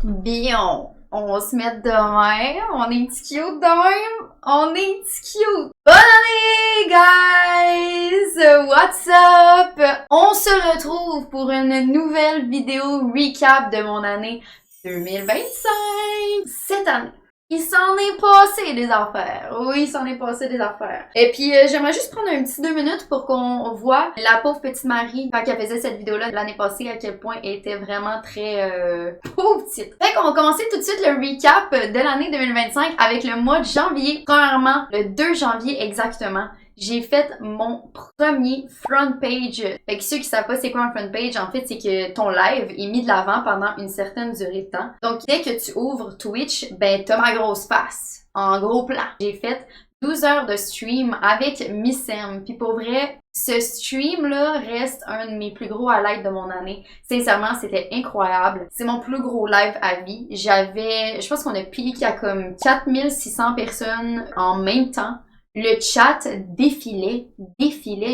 Bien, on va se mettre de même. On est petit cute de même. On est petit cute. Bonne année, guys! What's up? On se retrouve pour une nouvelle vidéo recap de mon année 2025. Cette année, il s'en est passé des affaires. Oui, il s'en est passé des affaires. Et puis, j'aimerais juste prendre un petit 2 minutes pour qu'on voit la pauvre petite Marie, quand elle faisait cette vidéo-là l'année passée, à quel point elle était vraiment très pauvre petite. Fait qu'on va commencer tout de suite le recap de l'année 2025 avec le mois de janvier. Premièrement, le 2 janvier exactement, j'ai fait mon premier front page. Fait que ceux qui savent pas c'est quoi un front page, en fait, c'est que ton live est mis de l'avant pendant une certaine durée de temps. Donc, dès que tu ouvres Twitch, ben, t'as ma grosse face. En gros plan. J'ai fait 12 heures de stream avec Miss M. Puis pour vrai, ce stream-là reste un de mes plus gros highlights de mon année. Sincèrement, c'était incroyable. C'est mon plus gros live à vie. Je pense qu'on a piqué à comme 4600 personnes en même temps. Le chat défilait,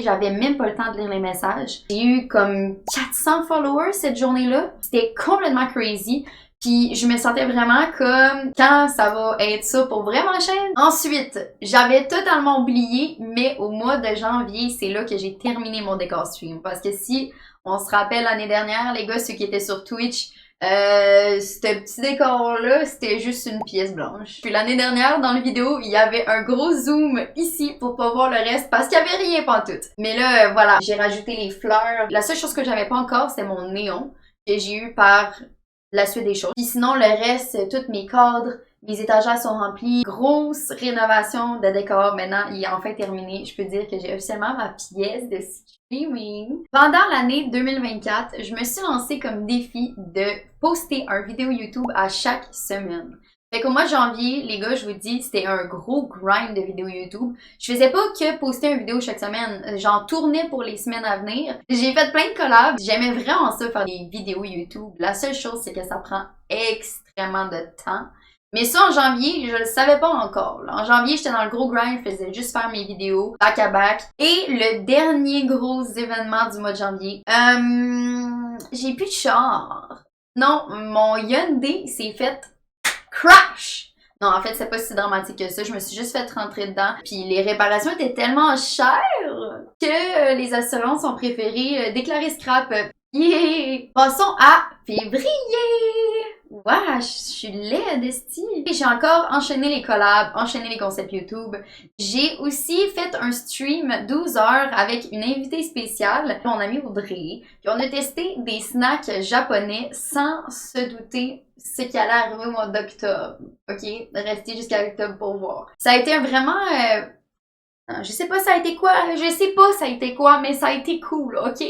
j'avais même pas le temps de lire les messages. J'ai eu comme 400 followers cette journée-là. C'était complètement crazy. Puis je me sentais vraiment comme quand ça va être ça pour vrai ma chaîne. Ensuite, j'avais totalement oublié, mais au mois de janvier, c'est là que j'ai terminé mon décor stream. Parce que si on se rappelle l'année dernière, les gars, ceux qui étaient sur Twitch, ce petit décor-là, c'était juste une pièce blanche. Puis l'année dernière, dans la vidéo, il y avait un gros zoom ici pour pas voir le reste parce qu'il y avait rien pantoute. Mais là, voilà, j'ai rajouté les fleurs. La seule chose que j'avais pas encore, c'est mon néon que j'ai eu par la suite des choses. Puis sinon, le reste, tous mes cadres, mes étagères sont remplis. Grosse rénovation de décor. Maintenant, il est enfin terminé. Je peux dire que j'ai officiellement ma pièce de streaming. Pendant l'année 2024, je me suis lancée comme défi de poster un vidéo YouTube à chaque semaine. Fait qu'au mois de janvier, les gars, je vous dis, c'était un gros grind de vidéos YouTube. Je faisais pas que poster une vidéo chaque semaine. J'en tournais pour les semaines à venir. J'ai fait plein de collabs. J'aimais vraiment ça, faire des vidéos YouTube. La seule chose, c'est que ça prend extrêmement de temps. Mais ça, en janvier, je le savais pas encore. En janvier, j'étais dans le gros grind, je faisais juste faire mes vidéos, back à back. Et le dernier gros événement du mois de janvier, j'ai plus de char. Non, mon Hyundai s'est fait crash! Non, en fait, c'est pas si dramatique que ça. Je me suis juste fait rentrer dedans. Puis les réparations étaient tellement chères que les assurances ont préféré déclarer scrap. Yeah! Passons à février! Ouais, je suis laide, esti. J'ai encore enchaîné les collabs, enchaîné les concepts YouTube. J'ai aussi fait un stream 12 heures avec une invitée spéciale, mon amie Audrey. Puis on a testé des snacks japonais sans se douter ce qui allait arriver au mois d'octobre. Ok? Restez jusqu'à octobre pour voir. Ça a été vraiment... je sais pas ça a été quoi, mais ça a été cool, ok?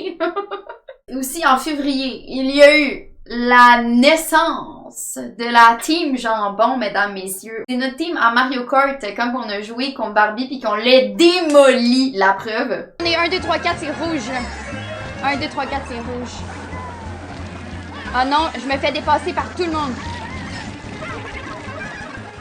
Aussi en février, il y a eu la naissance de la team jambon, mesdames, messieurs. C'est notre team à Mario Kart quand on a joué contre Barbie puis qu'on l'a démoli, la preuve. On est 1, 2, 3, 4, c'est rouge. 1, 2, 3, 4, c'est rouge. Ah non, je me fais dépasser par tout le monde.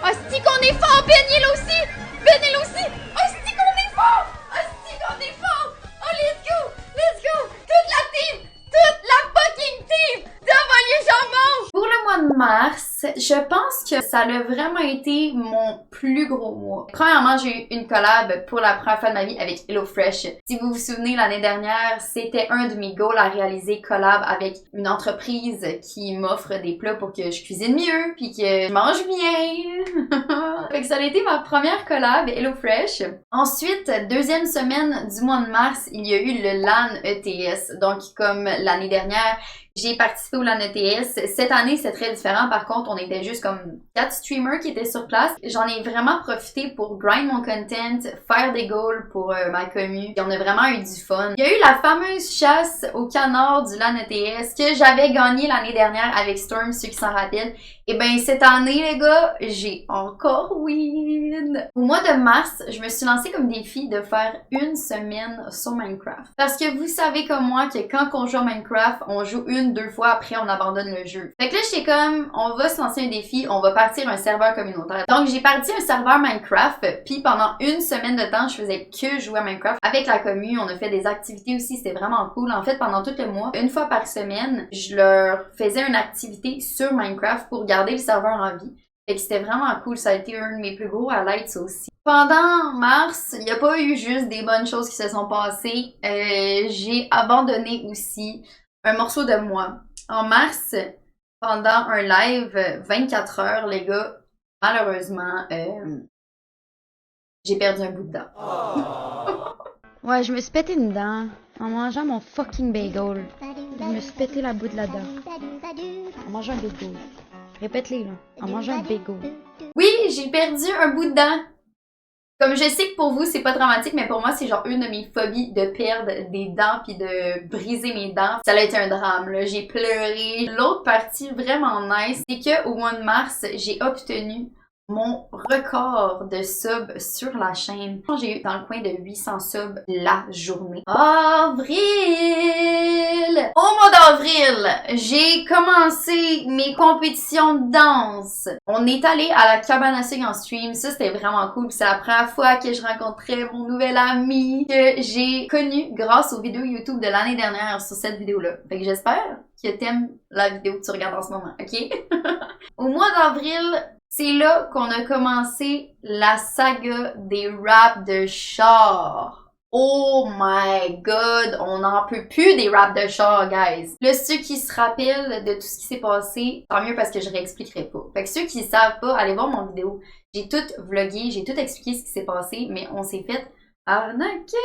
Hostie qu'on est fort, Ben il est aussi. Ben il est aussi. Hostie qu'on est fort. Hostie qu'on est fort. Oh, let's go. Let's go. Toute la team. Toute la fucking team de Voilier Jambon! Pour le mois de mars, je pense que ça a vraiment été mon plus gros mois. Premièrement, j'ai eu une collab pour la première fois de ma vie avec HelloFresh. Si vous vous souvenez, l'année dernière, c'était un de mes goals à réaliser, collab avec une entreprise qui m'offre des plats pour que je cuisine mieux puis que je mange bien. Fait que ça a été ma première collab HelloFresh. Ensuite, deuxième semaine du mois de mars, il y a eu le LAN ETS. Donc, comme l'année dernière, j'ai participé au LAN ETS. Cette année, c'est très différent. Par contre, on était juste comme 4 streamers qui étaient sur place. J'en ai vraiment profité pour grind mon content, faire des goals pour ma commu. Et on a vraiment eu du fun. Il y a eu la fameuse chasse au canard du LAN ETS que j'avais gagné l'année dernière avec Storm, ceux qui s'en rappellent. Et ben cette année, les gars, j'ai encore win! Au mois de mars, je me suis lancée comme défi de faire une semaine sur Minecraft. Parce que vous savez comme moi que quand on joue à Minecraft, on joue une 2 fois, après on abandonne le jeu. Fait que là, j'étais comme, on va se lancer un défi, on va partir un serveur communautaire. Donc j'ai parti un serveur Minecraft, puis pendant une semaine de temps, je faisais que jouer à Minecraft avec la commu. On a fait des activités aussi, c'était vraiment cool. En fait, pendant tout le mois, une fois par semaine, je leur faisais une activité sur Minecraft pour garder le serveur en vie. Fait que c'était vraiment cool, ça a été un de mes plus gros highlights aussi. Pendant mars, il n'y a pas eu juste des bonnes choses qui se sont passées. J'ai abandonné aussi un morceau de moi. En mars, pendant un live 24 heures, les gars, malheureusement, j'ai perdu un bout de dent. Ouais, je me suis pété une dent en mangeant mon fucking bagel. Je me suis pété la bout de la dent. En mangeant un bagel. Répète-les, là. En mangeant un bagel. Oui, j'ai perdu un bout de dent. Comme je sais que pour vous, c'est pas dramatique, mais pour moi, c'est genre une de mes phobies de perdre des dents puis de briser mes dents. Ça a été un drame, là. J'ai pleuré. L'autre partie vraiment nice, c'est qu'au mois de mars, j'ai obtenu mon record de subs sur la chaîne. J'ai eu dans le coin de 800 subs la journée. Avril! Au mois d'avril, j'ai commencé mes compétitions de danse. On est allé à la cabane à sucre en stream. Ça, c'était vraiment cool. C'est la première fois que je rencontrais mon nouvel ami que j'ai connu grâce aux vidéos YouTube de l'année dernière sur cette vidéo-là. Fait que j'espère que t'aimes la vidéo que tu regardes en ce moment, ok? Au mois d'avril, c'est là qu'on a commencé la saga des raps de char. Oh my god, on n'en peut plus des raps de char, guys. Là, ceux qui se rappellent de tout ce qui s'est passé, tant mieux parce que je réexpliquerai pas. Fait que ceux qui savent pas, allez voir mon vidéo. J'ai tout vlogué, j'ai tout expliqué ce qui s'est passé, mais on s'est fait arnaquer.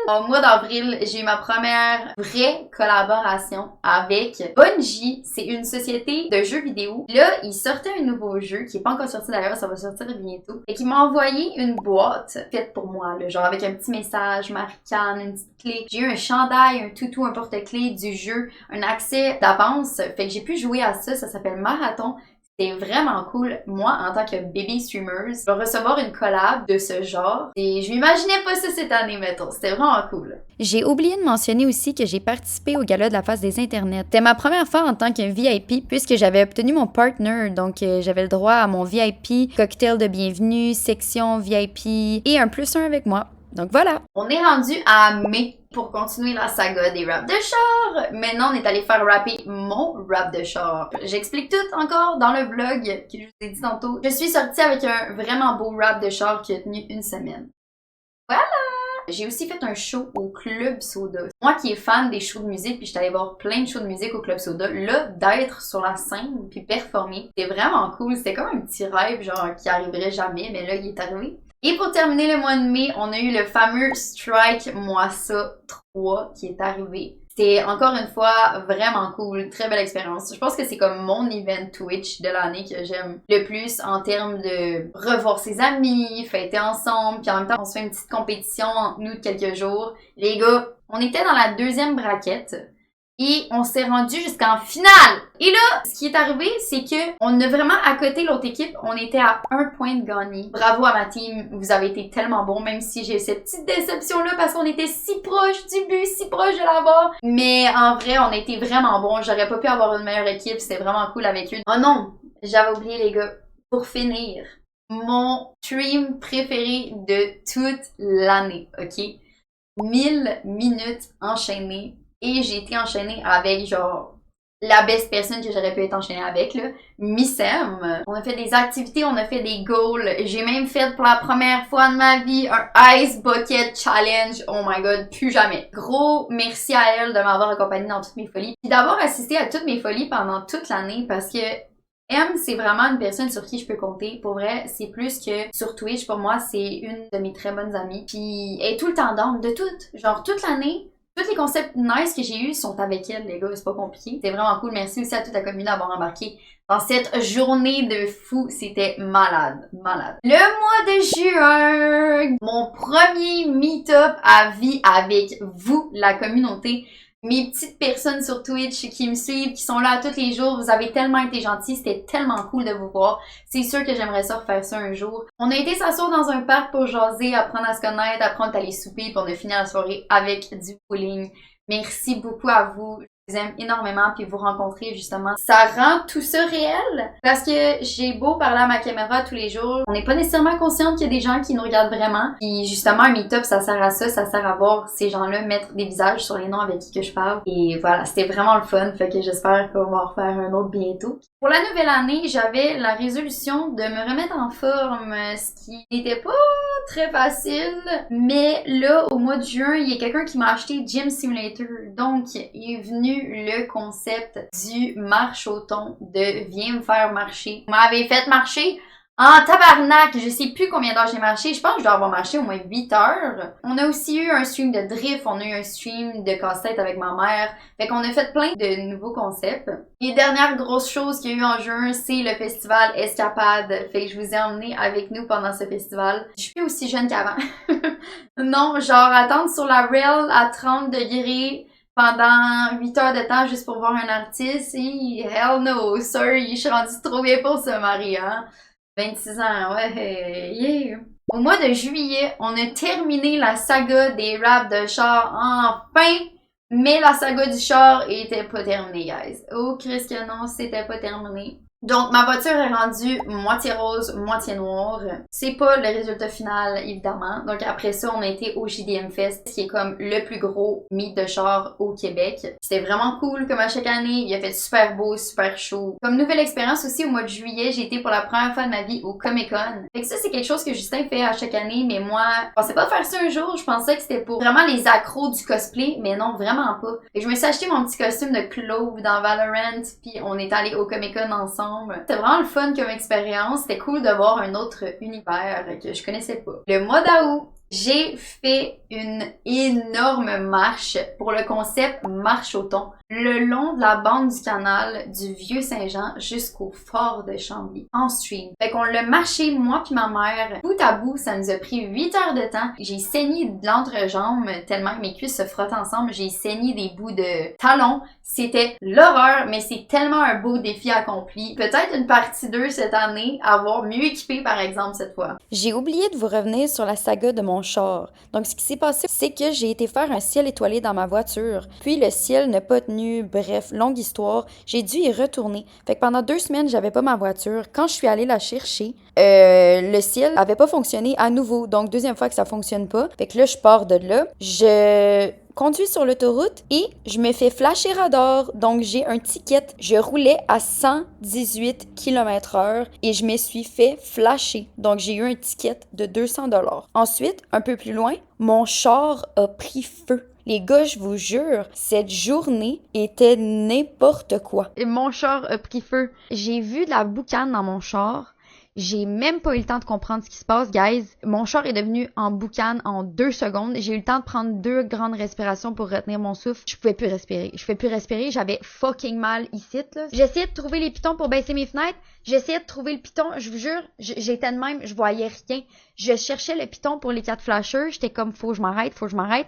Au mois d'avril, j'ai eu ma première vraie collaboration avec Bungie. C'est une société de jeux vidéo. Là, ils sortaient un nouveau jeu qui est pas encore sorti d'ailleurs, ça va sortir bientôt. Et qui m'a envoyé une boîte faite pour moi, là, genre avec un petit message, Marie-Can, une petite clé. J'ai eu un chandail, un toutou, un porte-clés du jeu, un accès d'avance. Fait que j'ai pu jouer à ça, ça s'appelle Marathon. C'est vraiment cool. Moi, en tant que baby streamer, je vais recevoir une collab de ce genre. Et je m'imaginais pas ça cette année, mettons. C'était vraiment cool. J'ai oublié de mentionner aussi que j'ai participé au gala de la face des internets. C'était ma première fois en tant qu'un VIP puisque j'avais obtenu mon partner. Donc, j'avais le droit à mon VIP, cocktail de bienvenue, section VIP et un +1 avec moi. Donc voilà. On est rendu à mai pour continuer la saga des raps de char. Maintenant, on est allé faire rapper mon rap de char. J'explique tout encore dans le vlog que je vous ai dit tantôt. Je suis sortie avec un vraiment beau rap de char qui a tenu une semaine. Voilà! J'ai aussi fait un show au Club Soda. Moi qui est fan des shows de musique, puis j'étais allée voir plein de shows de musique au Club Soda, là, d'être sur la scène puis performer, c'était vraiment cool. C'était comme un petit rêve, genre, qui arriverait jamais, mais là, il est arrivé. Et pour terminer le mois de mai, on a eu le fameux Strike Moi Ça 3 qui est arrivé. C'était encore une fois vraiment cool, très belle expérience. Je pense que c'est comme mon event Twitch de l'année que j'aime le plus en termes de revoir ses amis, fêter ensemble, puis en même temps on se fait une petite compétition entre nous de quelques jours. Les gars, on était dans la 2e braquette. Et on s'est rendu jusqu'en finale. Et là, ce qui est arrivé, c'est que on a vraiment accoté l'autre équipe. On était à 1 point de gagner. Bravo à ma team, vous avez été tellement bons, même si j'ai eu cette petite déception-là parce qu'on était si proche du but, si proche de l'avoir. Mais en vrai, on a été vraiment bons. J'aurais pas pu avoir une meilleure équipe. C'était vraiment cool avec eux. Oh non, j'avais oublié les gars. Pour finir, mon stream préféré de toute l'année, ok? 1000 minutes enchaînées. Et j'ai été enchaînée avec, genre, la best personne que j'aurais pu être enchaînée avec, là, Missem. On a fait des activités, on a fait des goals. J'ai même fait pour la première fois de ma vie un Ice Bucket Challenge. Oh my god, plus jamais. Gros merci à elle de m'avoir accompagnée dans toutes mes folies. Puis d'avoir assisté à toutes mes folies pendant toute l'année parce que M, c'est vraiment une personne sur qui je peux compter. Pour vrai, c'est plus que sur Twitch. Pour moi, c'est une de mes très bonnes amies. Puis elle est tout le temps down de tout. Genre, toute l'année. Tous les concepts nice que j'ai eus sont avec elle, les gars, c'est pas compliqué. C'est vraiment cool. Merci aussi à toute la communauté d'avoir embarqué dans cette journée de fou. C'était malade, malade. Le mois de juin, mon premier meet-up à vie avec vous, la communauté. Mes petites personnes sur Twitch qui me suivent, qui sont là tous les jours, vous avez tellement été gentils, c'était tellement cool de vous voir. C'est sûr que j'aimerais ça refaire ça un jour. On a été s'asseoir dans un parc pour jaser, apprendre à se connaître, apprendre à aller souper, puis on a fini la soirée avec du bowling. Merci beaucoup à vous. vous aime énormément puis vous rencontrer justement. Ça rend tout ça réel parce que j'ai beau parler à ma caméra tous les jours, on n'est pas nécessairement consciente qu'il y a des gens qui nous regardent vraiment. Puis justement, un meet-up, ça sert à ça sert à voir ces gens-là mettre des visages sur les noms avec qui que je parle. Et voilà, c'était vraiment le fun, fait que j'espère qu'on va en refaire un autre bientôt. Pour la nouvelle année, j'avais la résolution de me remettre en forme, ce qui n'était pas très facile, mais là, au mois de juin, il y a quelqu'un qui m'a acheté Gym Simulator, donc il est venu le concept du marche au thon, de viens me faire marcher. Vous m'avez fait marcher en tabarnak, je sais plus combien d'heures j'ai marché, je pense que je dois avoir marché au moins 8 heures. On a aussi eu un stream de drift, on a eu un stream de casse-tête avec ma mère, fait qu'on a fait plein de nouveaux concepts. Et dernière grosse chose qu'il y a eu en juin, c'est le festival Escapade, fait que je vous ai emmené avec nous pendant ce festival. Je suis plus aussi jeune qu'avant. Non, genre attendre sur la rail à 30 degrés pendant 8 heures de temps juste pour voir un artiste, et hell no, sorry, je suis rendue trop bien pour ça, Marie, hein? 26 ans, ouais, yeah. Au mois de juillet, on a terminé la saga des raps de char enfin, mais la saga du char était pas terminée, guys. Oh, Chris que non, c'était pas terminé. Donc, ma voiture est rendue moitié rose, moitié noire. C'est pas le résultat final, évidemment. Donc, après ça, on a été au JDM Fest, qui est comme le plus gros meet de char au Québec. C'était vraiment cool, comme à chaque année. Il a fait super beau, super chaud. Comme nouvelle expérience aussi, au mois de juillet, j'ai été pour la première fois de ma vie au Comic-Con. Fait que ça, c'est quelque chose que Justin fait à chaque année, mais moi, je pensais pas faire ça un jour. Je pensais que c'était pour vraiment les accros du cosplay, mais non, vraiment pas. Fait que je me suis acheté mon petit costume de Clove dans Valorant, puis on est allé au Comic-Con ensemble. C'était vraiment le fun comme expérience. C'était cool de voir un autre univers que je connaissais pas. Le mois d'août, j'ai fait une énorme marche pour le concept Marche au thon, le long de la bande du canal du Vieux-Saint-Jean jusqu'au fort de Chambly, en stream. Fait qu'on l'a marché, moi puis ma mère, bout à bout, ça nous a pris 8 heures de temps. J'ai saigné de l'entrejambe tellement que mes cuisses se frottent ensemble. J'ai saigné des bouts de talons. C'était l'horreur, mais c'est tellement un beau défi accompli. Peut-être une partie 2 cette année, avoir mieux équipé par exemple cette fois. J'ai oublié de vous revenir sur la saga de mon char. Donc, ce qui s'est passé, c'est que j'ai été faire un ciel étoilé dans ma voiture. Puis, le ciel n'a pas tenu. Bref, longue histoire. J'ai dû y retourner. Fait que pendant 2 semaines, j'avais pas ma voiture. Quand je suis allée la chercher, le ciel avait pas fonctionné à nouveau. Donc, deuxième fois que ça fonctionne pas. Fait que là, je pars de là. Je conduis sur l'autoroute et je me fais flasher radar. Donc, j'ai un ticket. Je roulais à 118 km/h et je me suis fait flasher. Donc, j'ai eu un ticket de 200 $. Ensuite, un peu plus loin, mon char a pris feu. Les gars, je vous jure, cette journée était n'importe quoi. Et mon char a pris feu. J'ai vu de la boucane dans mon char. J'ai même pas eu le temps de comprendre ce qui se passe, guys. Mon char est devenu en boucane en 2 secondes. J'ai eu le temps de prendre 2 grandes respirations pour retenir mon souffle. Je pouvais plus respirer. J'avais fucking mal ici, là. J'essayais de trouver les pitons pour baisser mes fenêtres. J'essayais de trouver le piton. Je vous jure, j'étais de même. Je voyais rien. Je cherchais le piton pour les 4 flashers. J'étais comme, faut que je m'arrête.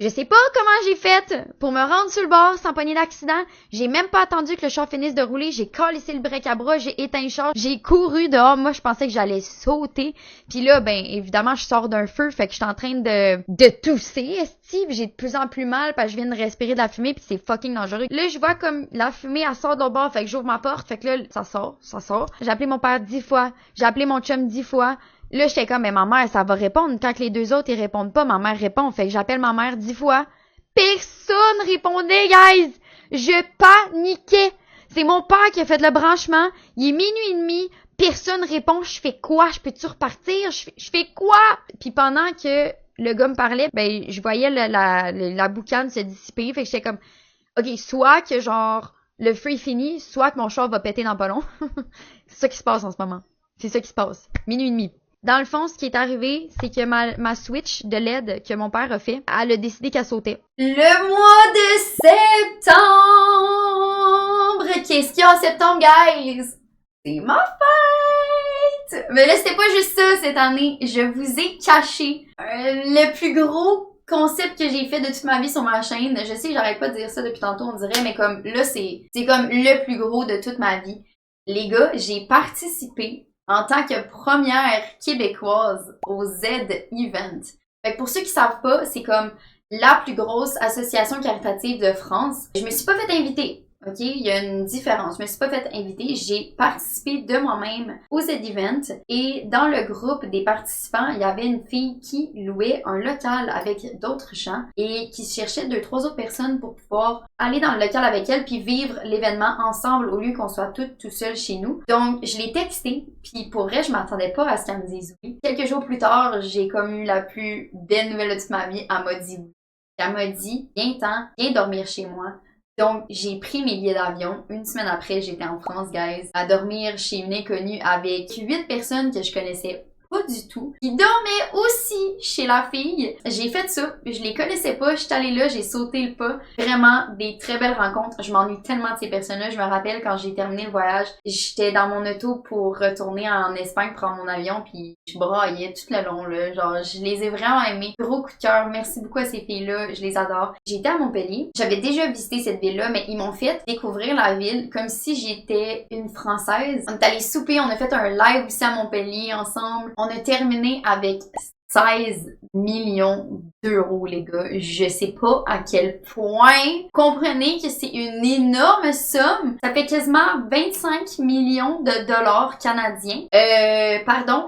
Je sais pas comment j'ai fait pour me rendre sur le bord sans pogner d'accident. J'ai même pas attendu que le char finisse de rouler. J'ai calissé le break à bras. J'ai éteint le char. J'ai couru dehors. Moi, je pensais que j'allais sauter. Puis là, ben, évidemment, je sors d'un feu. Fait que je suis en train de tousser, esti. J'ai de plus en plus mal parce que je viens de respirer de la fumée. Puis c'est fucking dangereux. Là, je vois comme la fumée, elle sort d'un bord. Fait que j'ouvre ma porte. Fait que là, ça sort. J'ai appelé mon père 10 fois. J'ai appelé mon chum 10 fois. Là, j'étais comme, mais ma mère, ça va répondre. Quand que les 2 autres, ils répondent pas, ma mère répond. Fait que j'appelle ma mère 10 fois. Personne répondait, guys! Je paniquais. C'est mon père qui a fait le branchement. Il est 00h30. Personne répond. Je fais quoi? Je peux-tu repartir? Je fais quoi? Puis pendant que le gars me parlait, ben, je voyais la boucane se dissiper. Fait que j'étais comme, OK, soit que genre, le feu est fini, soit que mon char va péter dans pas long. C'est ça qui se passe en ce moment. C'est ça qui se passe. 00h30. Dans le fond, ce qui est arrivé, c'est que ma Switch de LED que mon père a fait, elle a décidé qu'elle sautait. Le mois de septembre! Qu'est-ce qu'il y a en septembre, guys? C'est ma fête! Mais là, c'était pas juste ça cette année. Je vous ai caché le plus gros concept que j'ai fait de toute ma vie sur ma chaîne. Je sais que j'arrête pas de dire ça depuis tantôt, on dirait, mais comme là, c'est comme le plus gros de toute ma vie. Les gars, j'ai participé en tant que première québécoise au Z-Event. Fait que pour ceux qui savent pas, c'est comme la plus grosse association caritative de France. Je me suis pas fait inviter. OK? Il y a une différence. Je me suis pas fait inviter. J'ai participé de moi-même au Z-Event et dans le groupe des participants, il y avait une fille qui louait un local avec d'autres gens et qui cherchait 2-3 autres personnes pour pouvoir aller dans le local avec elle puis vivre l'événement ensemble au lieu qu'on soit toutes tout seuls chez nous. Donc, je l'ai texté puis pour vrai, je m'attendais pas à ce qu'elle me dise oui. Quelques jours plus tard, j'ai comme eu la plus belle nouvelle de toute ma vie. Elle m'a dit oui. Elle m'a dit, viens dormir chez moi. Donc, j'ai pris mes billets d'avion. Une semaine après, j'étais en France, guys, à dormir chez une inconnue avec 8 personnes que je connaissais pas du tout, qui dormaient aussi chez la fille. J'ai fait ça, je les connaissais pas, je suis allée là, j'ai sauté le pas. Vraiment, des très belles rencontres. Je m'ennuie tellement de ces personnes-là. Je me rappelle quand j'ai terminé le voyage, j'étais dans mon auto pour retourner en Espagne prendre mon avion, puis je braillais tout le long, là. Genre, je les ai vraiment aimés. Gros coup de cœur, merci beaucoup à ces filles-là, je les adore. J'étais à Montpellier, j'avais déjà visité cette ville-là, mais ils m'ont fait découvrir la ville comme si j'étais une Française. On est allé souper, on a fait un live aussi à Montpellier ensemble. On a terminé avec 16 millions d'euros, les gars. Je sais pas à quel point. Comprenez que c'est une énorme somme. Ça fait quasiment 25 millions de dollars canadiens. Pardon.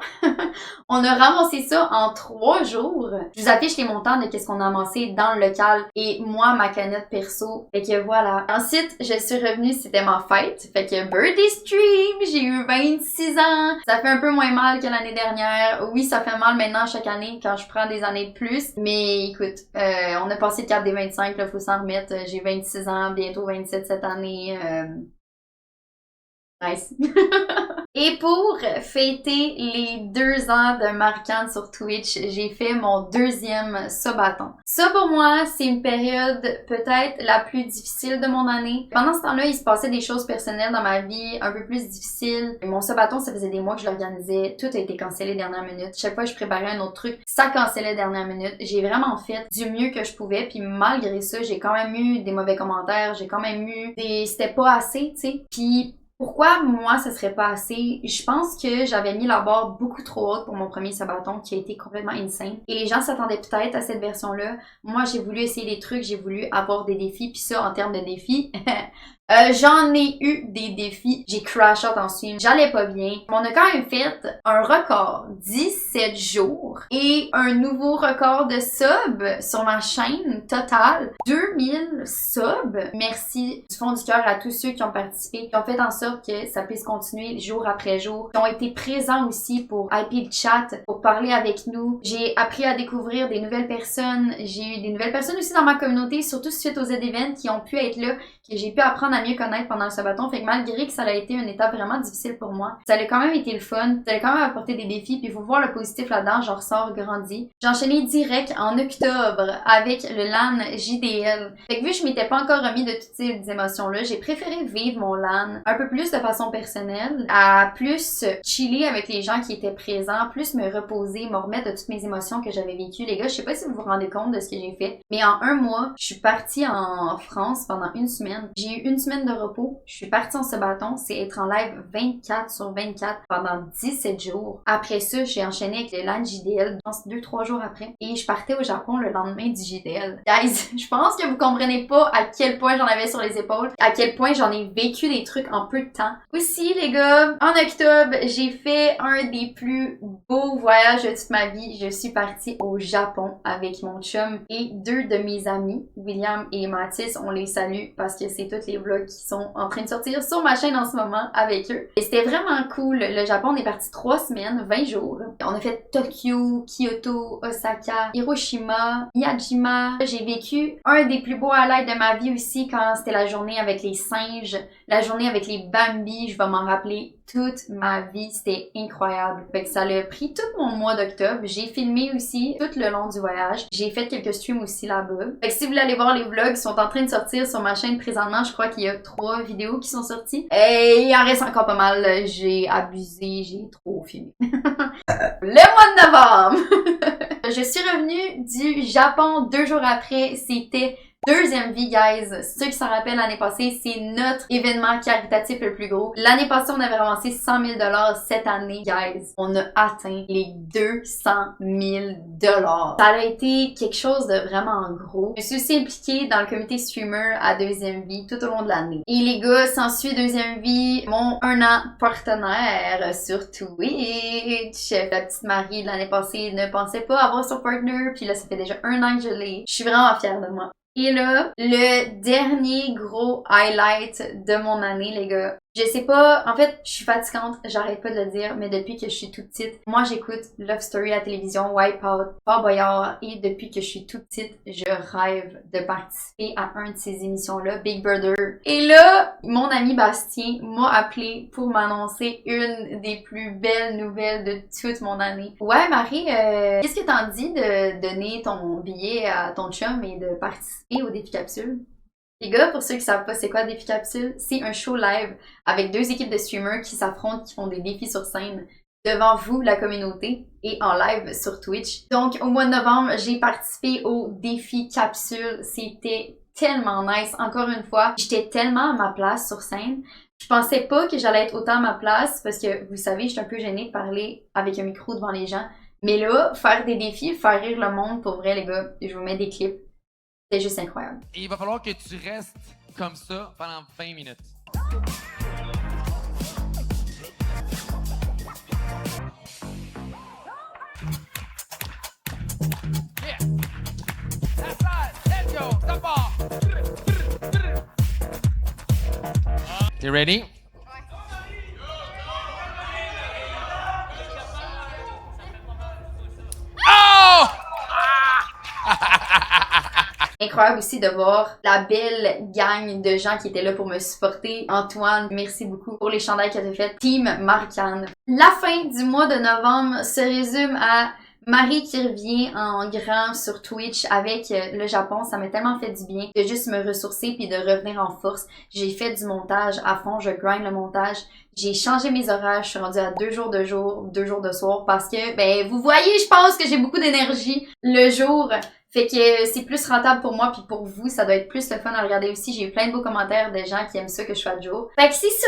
On a ramassé ça en 3 jours. Je vous affiche les montants de qu'est-ce qu'on a amassé dans le local et moi, ma canette perso. Fait que voilà. Ensuite, je suis revenue, c'était ma fête. Fait que birthday stream, j'ai eu 26 ans. Ça fait un peu moins mal que l'année dernière. Oui, ça fait mal maintenant chaque année quand je prends des années de plus. Mais écoute, on a passé le cap des 25, là, faut s'en remettre. J'ai 26 ans, bientôt 27 cette année. Nice. Et pour fêter les 2 ans de Marquante sur Twitch, j'ai fait mon 2e subathon. Ça pour moi, c'est une période peut-être la plus difficile de mon année. Pendant ce temps-là, il se passait des choses personnelles dans ma vie un peu plus difficiles. Mon subathon, ça faisait des mois que je l'organisais. Tout a été cancellé dernière minute. Chaque fois que je préparais un autre truc, ça cancellait dernière minute. J'ai vraiment fait du mieux que je pouvais. Puis malgré ça, j'ai quand même eu des mauvais commentaires. J'ai quand même eu des... C'était pas assez, tu sais. Puis pourquoi moi ce serait pas assez? Je pense que j'avais mis la barre beaucoup trop haute pour mon premier sabaton qui a été complètement insane. Et les gens s'attendaient peut-être à cette version-là. Moi j'ai voulu essayer des trucs, j'ai voulu avoir des défis. Puis ça en termes de défis, j'en ai eu des défis. J'ai crash out en stream. J'allais pas bien. On a quand même fait un record 17 jours et un nouveau record de subs sur ma chaîne totale. 2000 subs. Merci du fond du cœur à tous ceux qui ont participé, qui ont fait en sorte que ça puisse continuer jour après jour, qui ont été présents aussi pour IP le chat, pour parler avec nous. J'ai appris à découvrir des nouvelles personnes. J'ai eu des nouvelles personnes aussi dans ma communauté, surtout suite aux Z-Events qui ont pu être là, que j'ai pu apprendre à mieux connaître pendant le sabaton. Fait que malgré que ça a été une étape vraiment difficile pour moi, ça a quand même été le fun. Ça a quand même apporté des défis. Puis il faut voir le positif là-dedans. J'en ressors grandi. J'ai enchaîné direct en octobre avec le LAN JDL. Fait que vu que je m'étais pas encore remis de toutes ces émotions-là, j'ai préféré vivre mon LAN un peu plus de façon personnelle, à plus chiller avec les gens qui étaient présents, plus me reposer, me remettre de toutes mes émotions que j'avais vécues. Les gars, je sais pas si vous vous rendez compte de ce que j'ai fait, mais en 1 mois, je suis partie en France pendant 1 semaine. J'ai eu 1 semaine de repos. Je suis partie en subathon. C'est être en live 24/24 pendant 17 jours. Après ça, j'ai enchaîné avec le LAN JDL, je pense 2-3 jours après. Et je partais au Japon le lendemain du JDL. Guys, je pense que vous comprenez pas à quel point j'en avais sur les épaules, à quel point j'en ai vécu des trucs en peu de temps. Aussi, les gars, en octobre, j'ai fait un des plus beaux voyages de toute ma vie. Je suis partie au Japon avec mon chum et 2 de mes amis, William et Mathis. On les salue parce que c'est tous les vlogs qui sont en train de sortir sur ma chaîne en ce moment avec eux. Et c'était vraiment cool. Le Japon, on est parti 3 semaines, 20 jours. On a fait Tokyo, Kyoto, Osaka, Hiroshima, Miyajima. J'ai vécu un des plus beaux highlights de ma vie aussi quand c'était la journée avec les singes, la journée avec les Bambi. Je vais m'en rappeler toute ma vie. C'était incroyable. Fait que ça a pris tout mon mois d'octobre. J'ai filmé aussi tout le long du voyage. J'ai fait quelques streams aussi là-bas. Fait que si vous voulez aller voir les vlogs, ils sont en train de sortir sur ma chaîne présentement. Je crois qu'il y a 3 vidéos qui sont sorties. Et il en reste encore pas mal. J'ai abusé, j'ai trop filmé. Le mois de novembre! Je suis revenue du Japon 2 jours après. C'était Deuxième vie, guys. Ceux qui s'en rappellent, l'année passée, c'est notre événement caritatif le plus gros. L'année passée, on avait ramassé 100 000 $. Cette année, guys, on a atteint les 200 000 $. Ça a été quelque chose de vraiment gros. Je suis aussi impliquée dans le comité streamer à Deuxième Vie tout au long de l'année. Et les gars, s'ensuit Deuxième Vie, mon 1 an partenaire sur Twitch. La petite Marie de l'année passée ne pensait pas avoir son partner, puis là, ça fait déjà 1 an que je l'ai. Je suis vraiment fière de moi. Et là, le dernier gros highlight de mon année, les gars. Je sais pas, en fait, je suis fatigante, j'arrête pas de le dire, mais depuis que je suis toute petite, moi j'écoute Love Story à la télévision, Wipeout, Fort Boyard, et depuis que je suis toute petite, je rêve de participer à un de ces émissions-là, Big Brother. Et là, mon ami Bastien m'a appelé pour m'annoncer une des plus belles nouvelles de toute mon année. Ouais, Marie, qu'est-ce que t'en dis de donner ton billet à ton chum et de participer au défi capsule? Les gars, pour ceux qui savent pas c'est quoi Défi Capsule, c'est un show live avec 2 équipes de streamers qui s'affrontent, qui font des défis sur scène devant vous, la communauté, et en live sur Twitch. Donc, au mois de novembre, j'ai participé au Défi Capsule. C'était tellement nice. Encore une fois, j'étais tellement à ma place sur scène. Je pensais pas que j'allais être autant à ma place parce que, vous savez, je suis un peu gênée de parler avec un micro devant les gens. Mais là, faire des défis, faire rire le monde, pour vrai, les gars, je vous mets des clips. C'est juste incroyable. Et il va falloir que tu restes comme ça pendant 20 minutes. Yeah. That's right. Let's go. Stop off. You ready? Oh! Incroyable aussi de voir la belle gang de gens qui étaient là pour me supporter. Antoine, merci beaucoup pour les chandails que tu as fait. Team Marcane. La fin du mois de novembre se résume à Marie qui revient en grand sur Twitch avec le Japon. Ça m'a tellement fait du bien de juste me ressourcer puis de revenir en force. J'ai fait du montage à fond, je grind le montage. J'ai changé mes horaires, je suis rendue à 2 jours de jour, 2 jours de soir parce que, ben, vous voyez, je pense que j'ai beaucoup d'énergie le jour. Fait que c'est plus rentable pour moi puis pour vous, ça doit être plus le fun à regarder aussi. J'ai eu plein de beaux commentaires de gens qui aiment ça que je fasse de jour. Fait que c'est ça,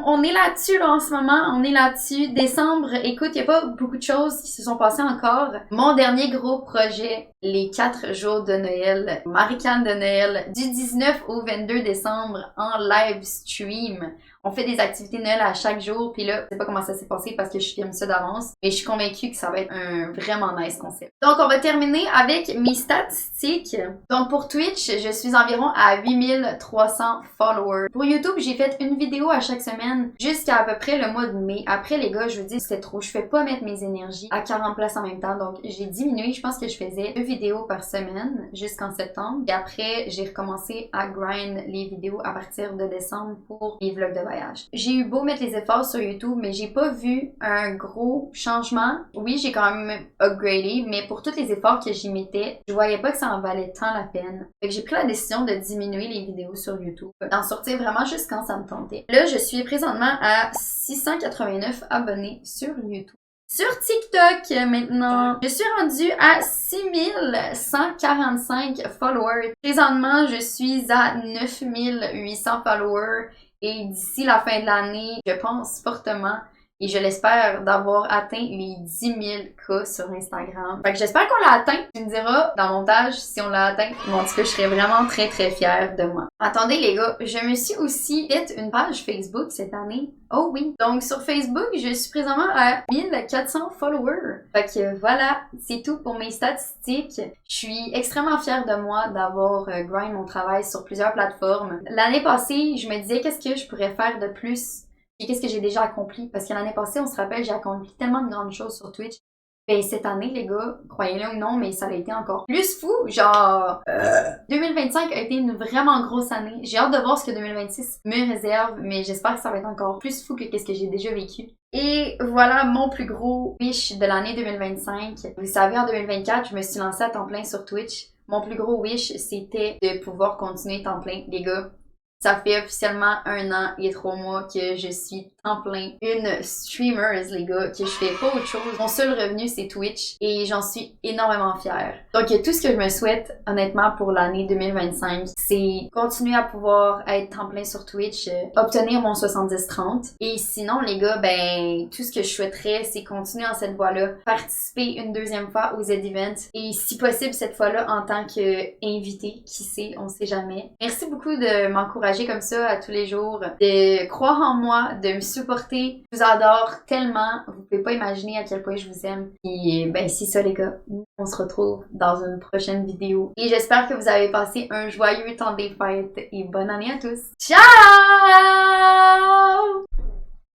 on est là-dessus là en ce moment, on est là-dessus. Décembre, écoute, y a pas beaucoup de choses qui se sont passées encore. Mon dernier gros projet, les 4 jours de Noël, Maricane de Noël, du 19 au 22 décembre en live stream. On fait des activités de Noël à chaque jour, puis là, je sais pas comment ça s'est passé parce que je filme ça d'avance, mais je suis convaincue que ça va être un vraiment nice concept. Donc, on va terminer avec mes statistiques. Donc, pour Twitch, je suis environ à 8300 followers. Pour YouTube, j'ai fait une vidéo à chaque semaine jusqu'à peu près le mois de mai. Après, les gars, je vous dis, c'était trop. Je fais pas mettre mes énergies à 40 places en même temps, donc j'ai diminué. Je pense que je faisais 2 vidéos par semaine jusqu'en septembre. Et après, j'ai recommencé à grind les vidéos à partir de décembre pour les vlogs de voyage. J'ai eu beau mettre les efforts sur YouTube, mais j'ai pas vu un gros changement. Oui, j'ai quand même upgradé, mais pour tous les efforts que j'y mettais, je voyais pas que ça en valait tant la peine. Fait que j'ai pris la décision de diminuer les vidéos sur YouTube, d'en sortir vraiment juste quand ça me tentait. Là, je suis présentement à 689 abonnés sur YouTube. Sur TikTok, maintenant, je suis rendue à 6145 followers. Présentement, je suis à 9800 followers. Et d'ici la fin de l'année, je pense fortement et je l'espère d'avoir atteint les 10 000 cas sur Instagram. Fait que j'espère qu'on l'a atteint. Tu me diras dans le montage si on l'a atteint. Mais en tout cas, je serais vraiment très très fière de moi. Attendez les gars, je me suis aussi fait une page Facebook cette année. Oh oui! Donc sur Facebook, je suis présentement à 1400 followers. Fait que voilà, c'est tout pour mes statistiques. Je suis extrêmement fière de moi d'avoir grind mon travail sur plusieurs plateformes. L'année passée, je me disais qu'est-ce que je pourrais faire de plus et qu'est-ce que j'ai déjà accompli. Parce que l'année passée, on se rappelle, j'ai accompli tellement de grandes choses sur Twitch. Ben cette année, les gars, croyez-le ou non, mais ça a été encore plus fou. Genre, 2025 a été une vraiment grosse année. J'ai hâte de voir ce que 2026 me réserve, mais j'espère que ça va être encore plus fou que qu'est-ce que j'ai déjà vécu. Et voilà mon plus gros wish de l'année 2025. Vous savez, en 2024, je me suis lancée à temps plein sur Twitch. Mon plus gros wish, c'était de pouvoir continuer temps plein. Les gars, ça fait officiellement 1 an et 3 mois que je suis temps plein une streamer, les gars, que je fais pas autre chose. Mon seul revenu, c'est Twitch et j'en suis énormément fière. Donc, tout ce que je me souhaite, honnêtement, pour l'année 2025, c'est continuer à pouvoir être temps plein sur Twitch, obtenir mon 70-30. Et sinon, les gars, ben, tout ce que je souhaiterais, c'est continuer en cette voie-là, participer une deuxième fois aux Z-Events et si possible, cette fois-là, en tant qu'invité, qui sait, on sait jamais. Merci beaucoup de m'encourager comme ça à tous les jours, de croire en moi, de me supporter. Je vous adore tellement, vous pouvez pas imaginer à quel point je vous aime. Et ben, c'est ça les gars, on se retrouve dans une prochaine vidéo. Et j'espère que vous avez passé un joyeux temps des fêtes et bonne année à tous. Ciao!